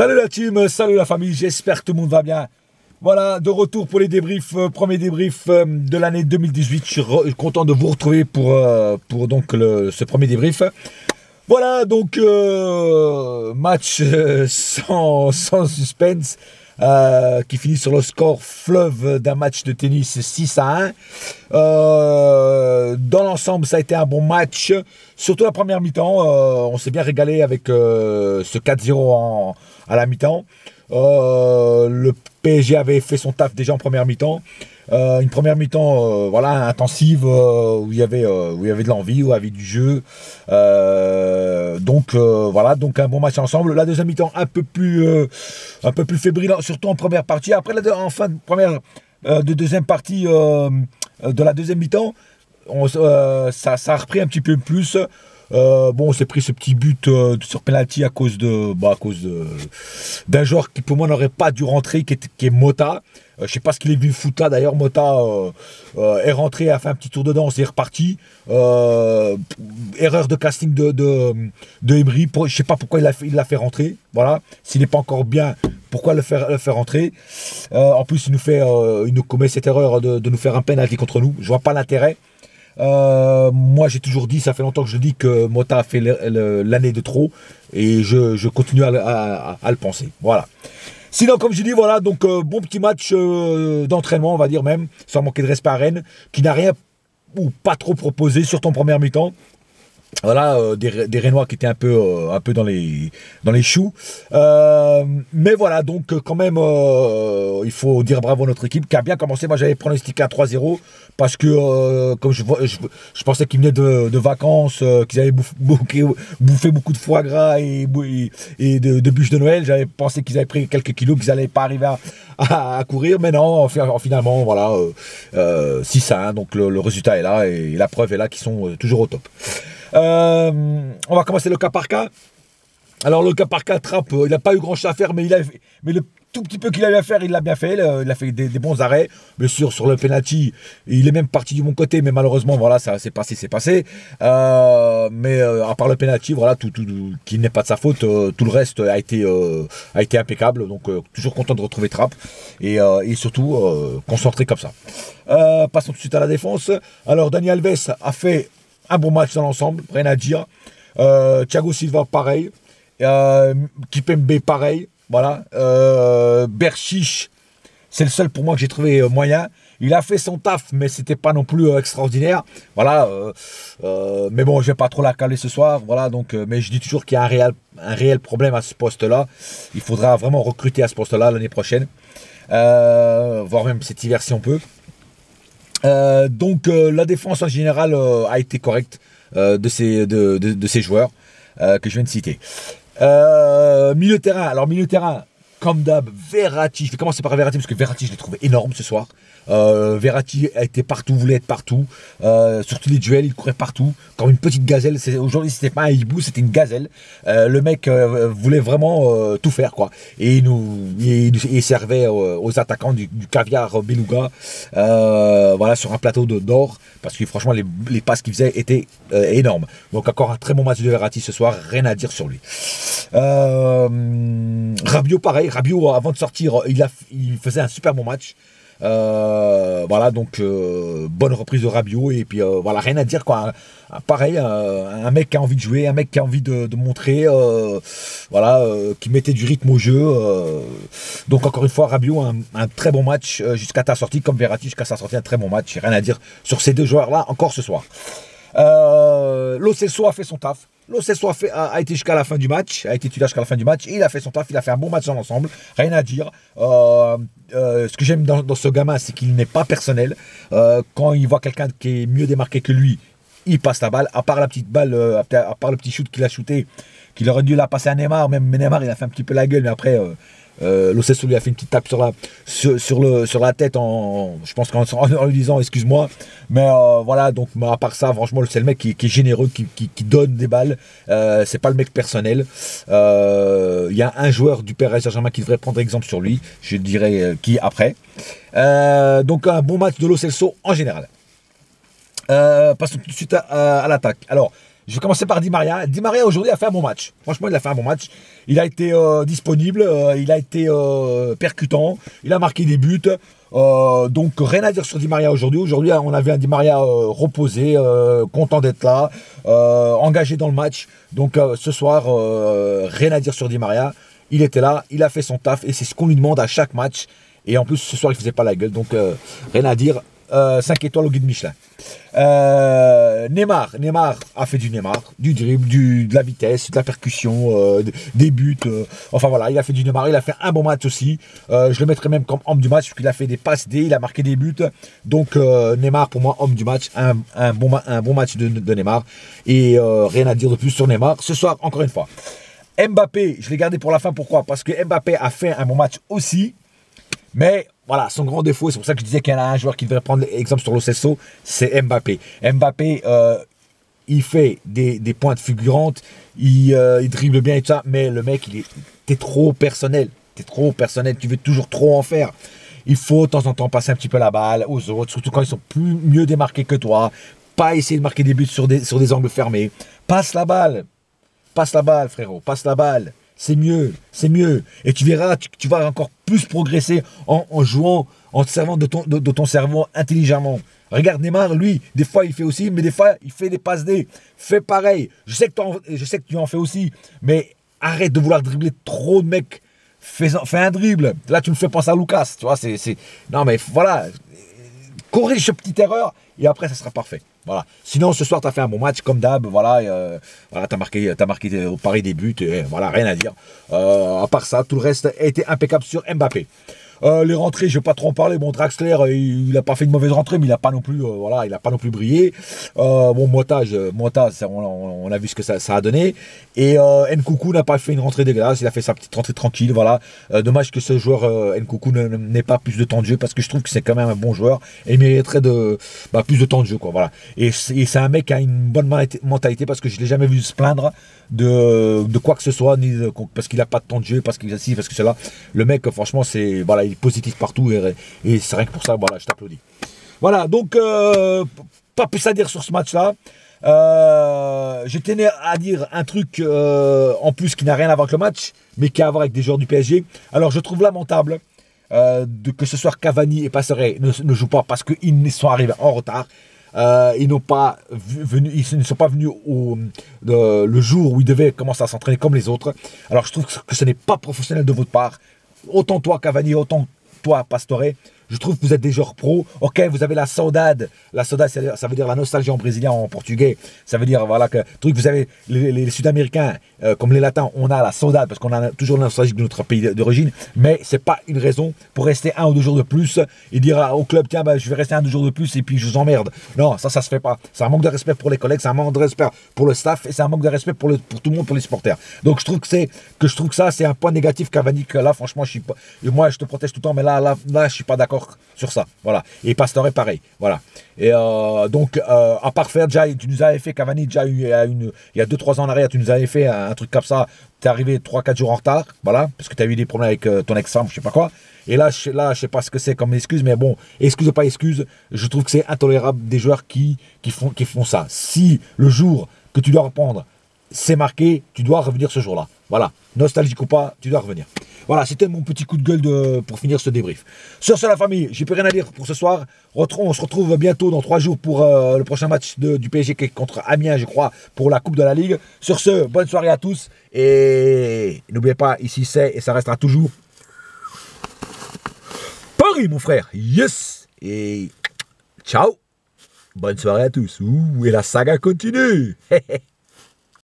Salut la team, salut la famille, j'espère que tout le monde va bien. Voilà, de retour pour les débriefs, premier débrief de l'année 2018. Je suis content de vous retrouver pour donc ce premier débrief. Voilà, donc match sans suspense qui finit sur le score fleuve d'un match de tennis 6-1. Dans l'ensemble, ça a été un bon match, surtout la première mi-temps. On s'est bien régalé avec ce 4-0 à la mi-temps. Le PSG avait fait son taf déjà en première mi-temps. Une première mi-temps voilà, intensive où il y avait de l'envie, où il y avait du jeu. Voilà, donc un bon match ensemble. La deuxième mi-temps un peu plus fébrile, surtout en première partie. Après, en fin de deuxième partie de la deuxième mi-temps, ça a repris un petit peu plus. On s'est pris ce petit but sur penalty à cause d'un joueur qui pour moi n'aurait pas dû rentrer, qui est Mota. Je sais pas ce qu'il est venu foutre là d'ailleurs. Mota est rentré, a fait un petit tour de danse et est reparti. Erreur de casting de Emery. Je sais pas pourquoi il l'a fait rentrer. Voilà. S'il n'est pas encore bien, pourquoi le faire rentrer? En plus, il nous commet cette erreur de nous faire un penalty contre nous. Je vois pas l'intérêt. Moi j'ai toujours dit, ça fait longtemps que je dis que Mota a fait l'année de trop et je continue à le penser. Voilà. Sinon, comme je dis, voilà, donc bon petit match d'entraînement, on va dire même, sans manquer de respect à Rennes, qui n'a rien ou pas trop proposé, surtout en première mi-temps. Voilà, des Rennois qui étaient un peu dans les choux. Mais voilà, donc quand même, il faut dire bravo à notre équipe qui a bien commencé. Moi, j'avais pronostiqué à 3-0 parce que comme je pensais qu'ils venaient de vacances, qu'ils avaient bouffé beaucoup de foie gras et de bûches de Noël. J'avais pensé qu'ils avaient pris quelques kilos, qu'ils n'allaient pas arriver à courir. Mais non, finalement, voilà, 6-1. Donc le résultat est là et la preuve est là qu'ils sont toujours au top. On va commencer le cas par cas. Alors le cas par cas, Trapp, il n'a pas eu grand chose à faire, mais le tout petit peu qu'il avait à faire, il l'a bien fait. Il a fait des bons arrêts. Bien sûr, sur le penalty, il est même parti du bon côté, mais malheureusement, voilà, ça c'est passé. Mais à part le penalty, voilà, tout qui n'est pas de sa faute, tout le reste a été impeccable. Donc toujours content de retrouver Trapp et surtout concentré comme ça. Passons tout de suite à la défense. Alors Dani Alves a fait un bon match dans l'ensemble, rien à dire. Thiago Silva, pareil. Kipembe, pareil. Voilà. Berchiche, c'est le seul pour moi que j'ai trouvé moyen. Il a fait son taf, mais c'était pas non plus extraordinaire. Voilà. Mais bon, je vais pas trop la caler ce soir. Voilà. Donc, mais je dis toujours qu'il y a un réel problème à ce poste-là. Il faudra vraiment recruter à ce poste-là l'année prochaine. Voire même cet hiver si on peut. La défense en général a été correcte de ces joueurs que je viens de citer. Milieu de terrain, alors milieu de terrain, comme d'hab, Verratti. Je vais commencer par Verratti parce que Verratti, je l'ai trouvé énorme ce soir. Verratti a été partout, voulait être partout. Surtout les duels, il courait partout. Comme une petite gazelle. Aujourd'hui, c'était pas un hibou, c'était une gazelle. Le mec voulait vraiment tout faire, quoi. Et il servait aux attaquants du caviar beluga. Voilà, sur un plateau d'or. Parce que franchement, les passes qu'il faisait étaient énormes. Donc encore un très bon match de Verratti ce soir. Rien à dire sur lui. Rabiot, pareil. Rabiot, avant de sortir, il faisait un super bon match. Voilà, donc bonne reprise de Rabiot et puis voilà, rien à dire quoi. Pareil, un mec qui a envie de jouer, un mec qui a envie de montrer, voilà, qui mettait du rythme au jeu. Donc encore une fois, Rabiot, un très bon match jusqu'à ta sortie, comme Verratti jusqu'à sa sortie, un très bon match. Rien à dire sur ces deux joueurs-là encore ce soir. Lo Celso a fait son taf. Lo Celso a été jusqu'à la fin du match, a été titulaire jusqu'à la fin du match. Il a fait son taf, il a fait un bon match dans l'ensemble. Rien à dire. Ce que j'aime dans ce gamin, c'est qu'il n'est pas personnel. Quand il voit quelqu'un qui est mieux démarqué que lui, il passe la balle. À part la petite balle, à part le petit shoot qu'il a shooté, qu'il aurait dû la passer à Neymar. Même Neymar, il a fait un petit peu la gueule, mais après, Lo Celso lui a fait une petite tape sur la tête, je pense en lui disant excuse-moi. Mais voilà, donc à part ça, franchement, c'est le mec qui est généreux, qui donne des balles. C'est pas le mec personnel. Il y a un joueur du Paris Saint-Germain qui devrait prendre exemple sur lui. Je dirais qui après. Donc un bon match de Lo Celso en général. Passons tout de suite à l'attaque. Alors, Je vais commencer par Di Maria. Di Maria aujourd'hui a fait un bon match. Franchement, il a fait un bon match. Il a été disponible, il a été percutant, il a marqué des buts. Donc rien à dire sur Di Maria aujourd'hui. Aujourd'hui, on a vu un Di Maria reposé, content d'être là, engagé dans le match. Donc ce soir, rien à dire sur Di Maria. Il était là, il a fait son taf et c'est ce qu'on lui demande à chaque match. Et en plus, ce soir, il faisait pas la gueule. Donc rien à dire. 5 étoiles au guide Michelin. Neymar a fait du Neymar, du dribble, de la vitesse, de la percussion, des buts. Enfin voilà, il a fait du Neymar, il a fait un bon match aussi. Je le mettrais même comme homme du match, parce qu'il a fait des passes D, il a marqué des buts. Donc Neymar, pour moi, homme du match, un bon match de Neymar. Et rien à dire de plus sur Neymar. Ce soir, encore une fois. Mbappé, je l'ai gardé pour la fin, pourquoi? Parce que Mbappé a fait un bon match aussi. Mais voilà, son grand défaut, c'est pour ça que je disais qu'il y a un joueur qui devrait prendre l'exemple sur l'Ocesso, c'est Mbappé. Mbappé, il fait des pointes figurantes, il dribble bien et tout ça, mais le mec, t'es trop personnel. T'es trop personnel, tu veux toujours trop en faire. Il faut de temps en temps passer un petit peu la balle aux autres, surtout quand ils sont mieux démarqués que toi. Pas essayer de marquer des buts sur des angles fermés. Passe la balle, frérot, passe la balle. C'est mieux, c'est mieux. Et tu verras, tu vas encore plus progresser en jouant, en te servant de ton cerveau intelligemment. Regarde Neymar, lui, des fois il fait aussi, mais des fois il fait des passes D. Fais pareil. Je sais que tu en fais aussi, mais arrête de vouloir dribbler trop de mecs. Fais un dribble. Là, tu me fais penser à Lucas. Tu vois, non, mais voilà. Corrige cette petite erreur et après, ça sera parfait. Voilà. Sinon, ce soir, tu as fait un bon match, comme d'hab. Voilà, voilà tu as marqué au pari des buts. Et voilà, rien à dire. À part ça, tout le reste a été impeccable sur Mbappé. Les rentrées, je ne vais pas trop en parler. Bon, Draxler, il n'a pas fait une mauvaise rentrée, mais il n'a pas non plus, voilà, il n'a pas non plus brillé. Bon, Mota, on a vu ce que ça a donné. Et Nkunku n'a pas fait une rentrée dégueulasse. Il a fait sa petite rentrée tranquille. Voilà. Dommage que ce joueur Nkunku n'ait pas plus de temps de jeu parce que je trouve que c'est quand même un bon joueur et il mériterait plus de temps de jeu, quoi. Voilà. Et c'est un mec qui a une bonne mentalité parce que je ne l'ai jamais vu se plaindre de quoi que ce soit, parce qu'il n'a pas de temps de jeu, parce qu'il a ci, parce que cela. Le mec, franchement, voilà, il est positif partout et c'est rien que pour ça, voilà, je t'applaudis. Voilà, donc, pas plus à dire sur ce match-là. Je tenais à dire un truc en plus qui n'a rien à voir avec le match, mais qui a à voir avec des joueurs du PSG. Alors, je trouve lamentable que ce soir Cavani et Pastore ne jouent pas parce qu'ils sont arrivés en retard. Ils ne sont pas venus le jour où ils devaient commencer à s'entraîner comme les autres. Alors je trouve que ce n'est pas professionnel de votre part. Autant toi Cavani, autant toi Pastore. Je trouve que vous êtes des joueurs pros. Ok, vous avez la saudade. La saudade, ça veut dire la nostalgie en brésilien, en portugais. Ça veut dire, voilà, vous avez les Sud-Américains, comme les Latins, on a la saudade parce qu'on a toujours la nostalgie de notre pays d'origine. Mais c'est pas une raison pour rester 1 ou 2 jours de plus et dire au club, tiens, je vais rester 1 ou 2 jours de plus et puis je vous emmerde. Non, ça se fait pas. C'est un manque de respect pour les collègues, c'est un manque de respect pour le staff et c'est un manque de respect pour tout le monde, pour les supporters. Donc je trouve que ça, c'est un point négatif, Cavani, que là, franchement, moi, je te protège tout le temps, mais là, je suis pas d'accord sur ça, voilà. Et Pastore est pareil, voilà. Et donc, à part faire, déjà, tu nous avais fait, Cavani, déjà il y a 2-3 ans en arrière, tu nous avais fait un truc comme ça, tu es arrivé 3-4 jours en retard, voilà, parce que tu as eu des problèmes avec ton ex-femme, je sais pas quoi. Et là, je sais pas ce que c'est comme excuse, mais bon, excuse ou pas excuse, je trouve que c'est intolérable des joueurs qui font ça. Si le jour que tu dois reprendre, c'est marqué, tu dois revenir ce jour-là. Voilà, nostalgique ou pas, tu dois revenir. Voilà, c'était mon petit coup de gueule pour finir ce débrief. Sur ce, la famille, j'ai plus rien à dire pour ce soir. On se retrouve bientôt dans 3 jours pour le prochain match du PSG contre Amiens, je crois, pour la Coupe de la Ligue. Sur ce, bonne soirée à tous. Et n'oubliez pas, ici c'est et ça restera toujours Paris, mon frère. Yes. Et ciao. Bonne soirée à tous. Ouh, et la saga continue.